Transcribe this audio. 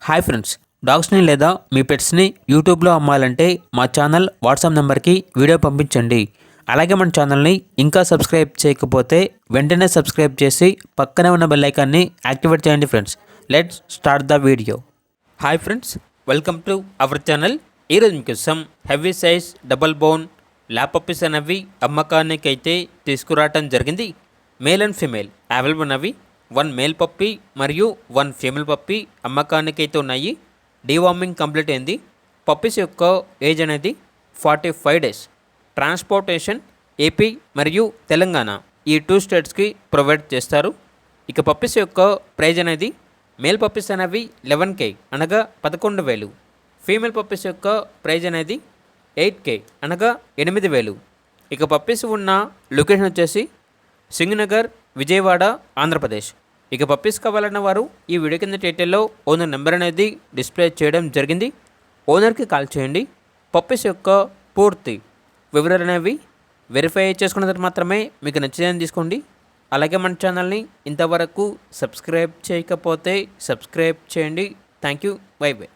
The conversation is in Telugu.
హాయ్ ఫ్రెండ్స్, డాగ్స్ని లేదా మీ పెట్స్ని యూట్యూబ్లో అమ్మాలంటే మా ఛానల్ వాట్సాప్ నెంబర్కి వీడియో పంపించండి. అలాగే మన ఛానల్ని ఇంకా సబ్స్క్రైబ్ చేయకపోతే వెంటనే సబ్స్క్రైబ్ చేసి పక్కనే ఉన్న బెల్ ఐకాన్ని యాక్టివేట్ చేయండి friends. Let's start the video. Hi friends, welcome to our channel. ఈరోజు మీకోసం heavy size double bone lap puppies అనేవి అమ్మకానికి అయితే తీసుకురావటం జరిగింది. మేల్ అండ్ ఫీమేల్ అవైలబుల్ ఉన్నవి. 1 మేల్ పప్పీ మరియు 1 ఫీమేల్ పప్పీ అమ్మకానికి అయితే ఉన్నాయి. డీవార్మింగ్ కంప్లీట్ అయింది. పప్పీస్ యొక్క ఏజ్ అనేది 45 డేస్. ట్రాన్స్పోర్టేషన్ ఏపీ మరియు తెలంగాణ ఈ 2 స్టేట్స్కి ప్రొవైడ్ చేస్తారు. ఇక పప్పీస్ యొక్క ప్రైజ్ అనేది మేల్ పప్పీస్ అనేవి 11K అనగా 11,000. ఫీమేల్ పప్పీస్ యొక్క ప్రైజ్ అనేది 8K అనగా 8,000. ఇక పప్పీస్ ఉన్న లొకేషన్ వచ్చేసి సింగనగర్, విజయవాడ, ఆంధ్రప్రదేశ్. ఇక పప్పీస్ కావాలన్న వారు ఈ వీడియో కింద టైటిల్లో ఓనర్ నెంబర్ అనేది డిస్ప్లే చేయడం జరిగింది. ఓనర్కి కాల్ చేయండి. పప్పీస్ యొక్క పూర్తి వివరాలు అనేవి వెరిఫై చేసుకున్న తర్వాత మాత్రమే మీకు నచ్చిందని తీసుకోండి. అలాగే మన ఛానల్ని ఇంతవరకు సబ్స్క్రైబ్ చేయకపోతే సబ్స్క్రైబ్ చేయండి. Thank you. By by.